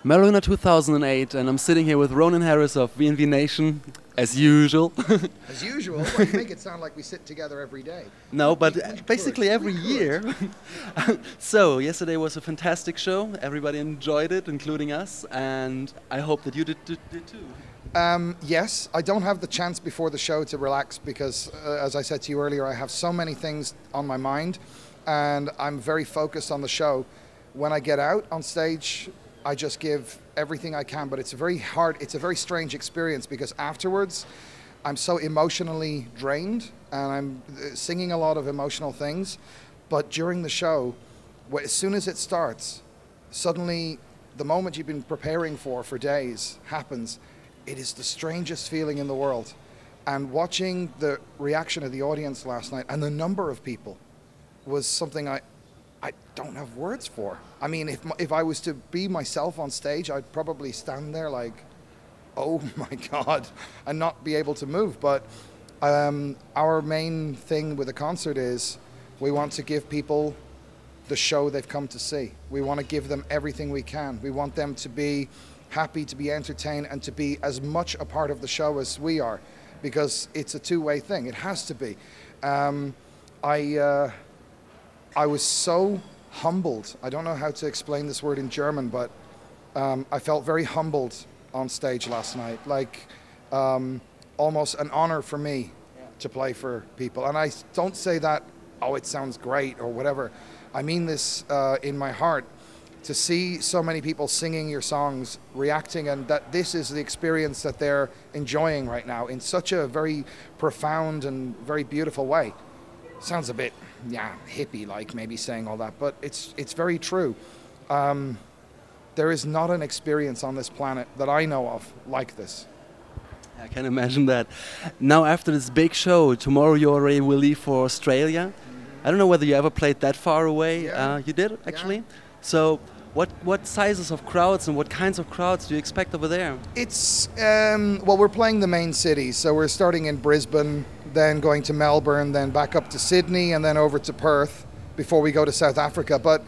Mera 2008, and I'm sitting here with Ronan Harris of VNV Nation, as usual. As usual? Well, you make it sound like we sit together every day. No, but basically every year. So, yesterday was a fantastic show. Everybody enjoyed it, including us, and I hope that you did too. Yes, I don't have the chance before the show to relax because, as I said to you earlier, I have so many things on my mind, and I'm very focused on the show. When I get out on stage, I just give everything I can, but it's a very strange experience because afterwards I'm so emotionally drained and I'm singing a lot of emotional things. But during the show, as soon as it starts, suddenly the moment you've been preparing for days happens. It is the strangest feeling in the world. And watching the reaction of the audience last night and the number of people was something I don't have words for. I mean, if I was to be myself on stage, I'd probably stand there like, oh my God, and not be able to move. But our main thing with the concert is we want to give people the show they've come to see. We want to give them everything we can. We want them to be happy, to be entertained, and to be as much a part of the show as we are, because it's a two-way thing. It has to be. I was so humbled. I don't know how to explain this word in German, but I felt very humbled on stage last night. Like almost an honor for me to play for people. And I don't say that, oh, it sounds great or whatever. I mean this in my heart. To see so many people singing your songs, reacting, and that this is the experience that they're enjoying right now in such a very profound and very beautiful way. Sounds a bit, hippie-like, maybe saying all that, but it's very true. There is not an experience on this planet that I know of like this. I can imagine that. Now, after this big show, tomorrow you already will leave for Australia. I don't know whether you ever played that far away. Yeah. You did, actually? Yeah. So, what sizes of crowds and what kinds of crowds do you expect over there? It's, well, we're playing the main cities, so we're starting in Brisbane, then going to Melbourne, then back up to Sydney, and then over to Perth before we go to South Africa. But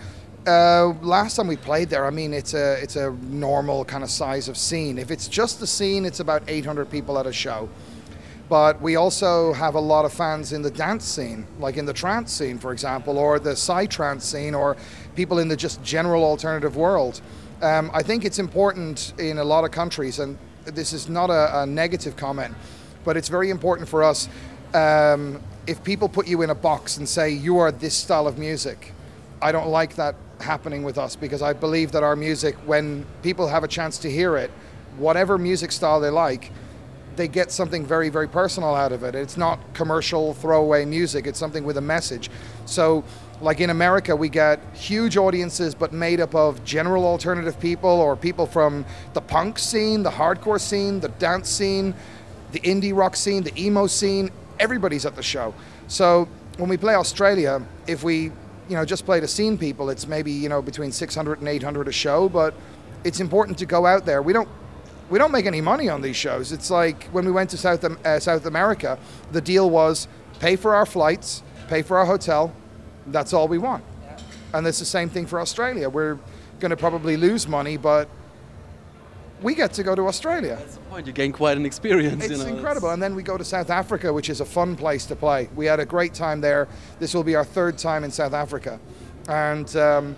last time we played there, I mean, it's a normal kind of size of scene. If it's just the scene, it's about 800 people at a show. But we also have a lot of fans in the dance scene, like in the trance scene, for example, or the psytrance scene, or people in the just general alternative world. I think it's important in a lot of countries, and this is not a negative comment, but it's very important for us. If people put you in a box and say you are this style of music, I don't like that happening with us, because I believe that our music, when people have a chance to hear it, whatever music style they like, they get something very, very personal out of it. It's not commercial throwaway music, it's something with a message. So like in America, we get huge audiences but made up of general alternative people, or people from the punk scene, the hardcore scene, the dance scene, the indie rock scene, the emo scene. Everybody's at the show. So when we play Australia, if we just play to scene people, it's maybe between 600 and 800 a show, but it's important to go out there. We don't make any money on these shows. It's like when we went to South America, the deal was pay for our flights, pay for our hotel. That's all we want. Yeah. And it's the same thing for Australia. We're going to probably lose money, but we get to go to Australia. That's the point. You gain quite an experience. It's incredible. And then we go to South Africa, which is a fun place to play. We had a great time there. This will be our third time in South Africa. And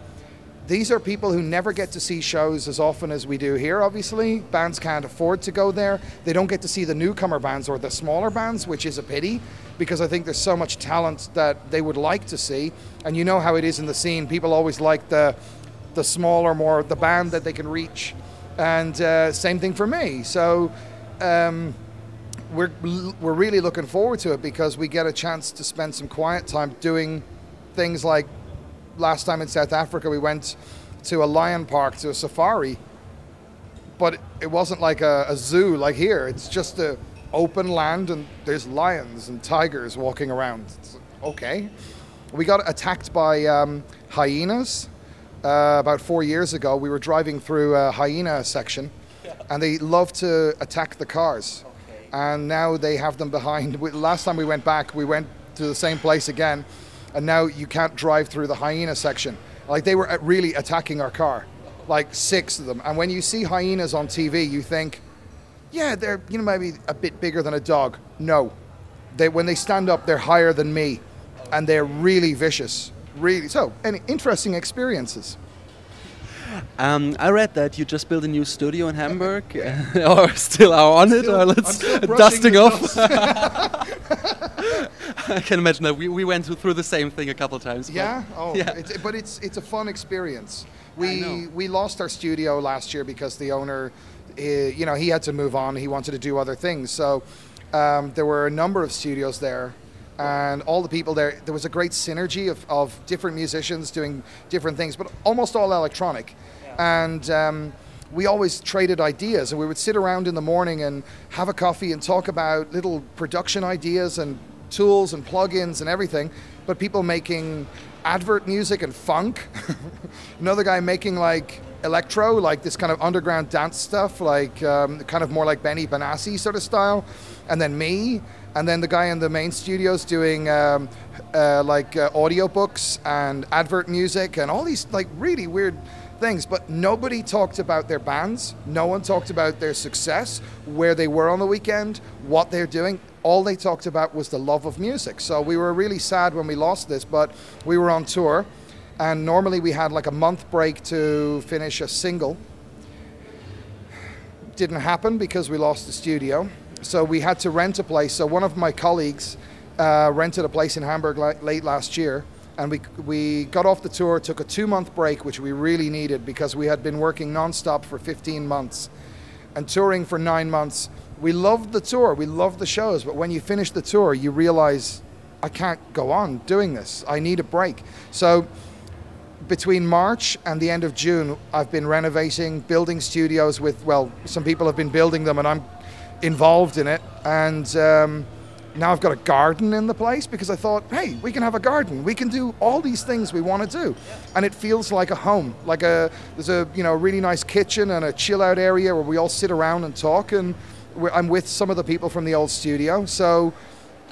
these are people who never get to see shows as often as we do here, obviously. Bands can't afford to go there. They don't get to see the newcomer bands or the smaller bands, which is a pity, because I think there's so much talent that they would like to see. And you know how it is in the scene. People always like the smaller, the band that they can reach. And same thing for me. So we're really looking forward to it, because we get a chance to spend some quiet time doing things like last time in South Africa, we went to a lion park, to a safari, but it wasn't like a zoo like here. It's just an open land, and there's lions and tigers walking around. It's okay. We got attacked by hyenas about 4 years ago. We were driving through a hyena section, and they love to attack the cars. Okay. And now they have them behind. Last time we went back, we went to the same place again, and now you can't drive through the hyena section. Like, they were really attacking our car. like 6 of them. And when you see hyenas on TV, you think, yeah, they're maybe a bit bigger than a dog. No, when they stand up, they're higher than me, and they're really vicious. Really, so any interesting experiences. I read that you just built a new studio in Hamburg, or still are on it, or let's dusting off. I can imagine that we went through the same thing a couple of times. Yeah, yeah. But it's a fun experience. We lost our studio last year because the owner, he had to move on. He wanted to do other things. So there were a number of studios there. And all the people there was a great synergy of different musicians doing different things, but almost all electronic. Yeah. And we always traded ideas, and we would sit around in the morning and have a coffee and talk about little production ideas and tools and plugins and everything, but people making advert music and funk. Another guy making like electro, like this kind of underground dance stuff, like kind of more like Benny Benassi sort of style. And then me. And then the guy in the main studios doing audio books and advert music and all these like really weird things. But nobody talked about their bands. No one talked about their success, where they were on the weekend, what they're doing. All they talked about was the love of music. So we were really sad when we lost this, but we were on tour. And normally we had like a month break to finish a single. Didn't happen because we lost the studio. So we had to rent a place. So one of my colleagues rented a place in Hamburg late last year, and we got off the tour, took a 2-month break, which we really needed because we had been working nonstop for 15 months and touring for 9 months. We loved the tour, we loved the shows, but when you finish the tour, you realize, I can't go on doing this. I need a break. So between March and the end of June, I've been renovating, building studios with, well, some people have been building them, and I'm involved in it, and now I've got a garden in the place because I thought, hey, we can have a garden, we can do all these things we want to do, and it feels like a home, like there's a really nice kitchen and a chill out area where we all sit around and talk, and I'm with some of the people from the old studio. So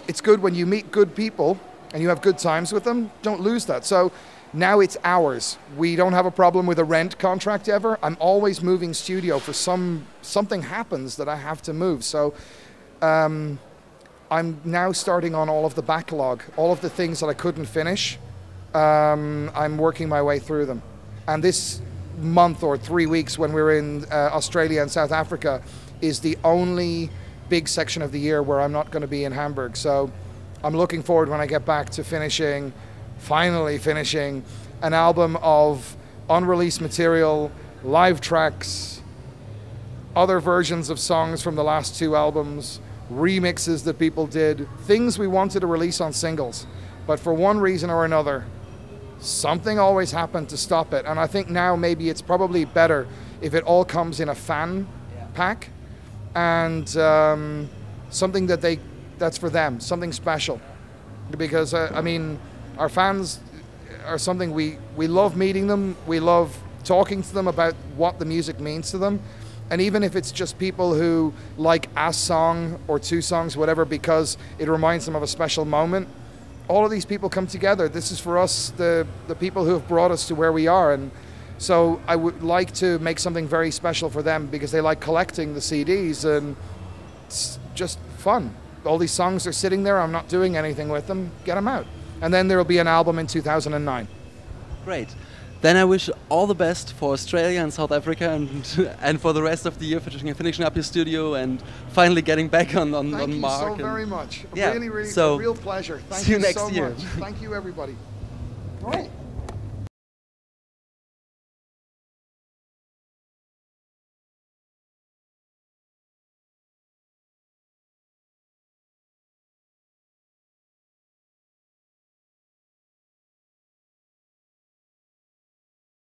it's good when you meet good people and you have good times with them. Don't lose that. So now it's ours. We don't have a problem with a rent contract ever. I'm always moving studio for something happens that I have to move. So I'm now starting on all of the backlog, all of the things that I couldn't finish. I'm working my way through them. And this month or 3 weeks when we're in Australia and South Africa is the only big section of the year where I'm not going to be in Hamburg. So I'm looking forward when I get back to finally finishing an album of unreleased material, live tracks, other versions of songs from the last 2 albums, remixes that people did, things we wanted to release on singles. But for one reason or another, something always happened to stop it. And I think now maybe it's probably better if it all comes in a fan pack and something that's for them, something special. Because, I mean, our fans are something we love meeting them, we love talking to them about what the music means to them. And even if it's just people who like a song or 2 songs, whatever, because it reminds them of a special moment, all of these people come together. This is for us, the people who have brought us to where we are. And so I would like to make something very special for them because they like collecting the CDs and it's just fun. All these songs are sitting there, I'm not doing anything with them, get them out. And then there will be an album in 2009. Great. Then I wish all the best for Australia and South Africa and for the rest of the year, for finishing up your studio and finally getting back on Mark. Thank you so very much. Yeah. Really, so a real pleasure. Thank see you you next so year. much. Thank you, everybody. All right.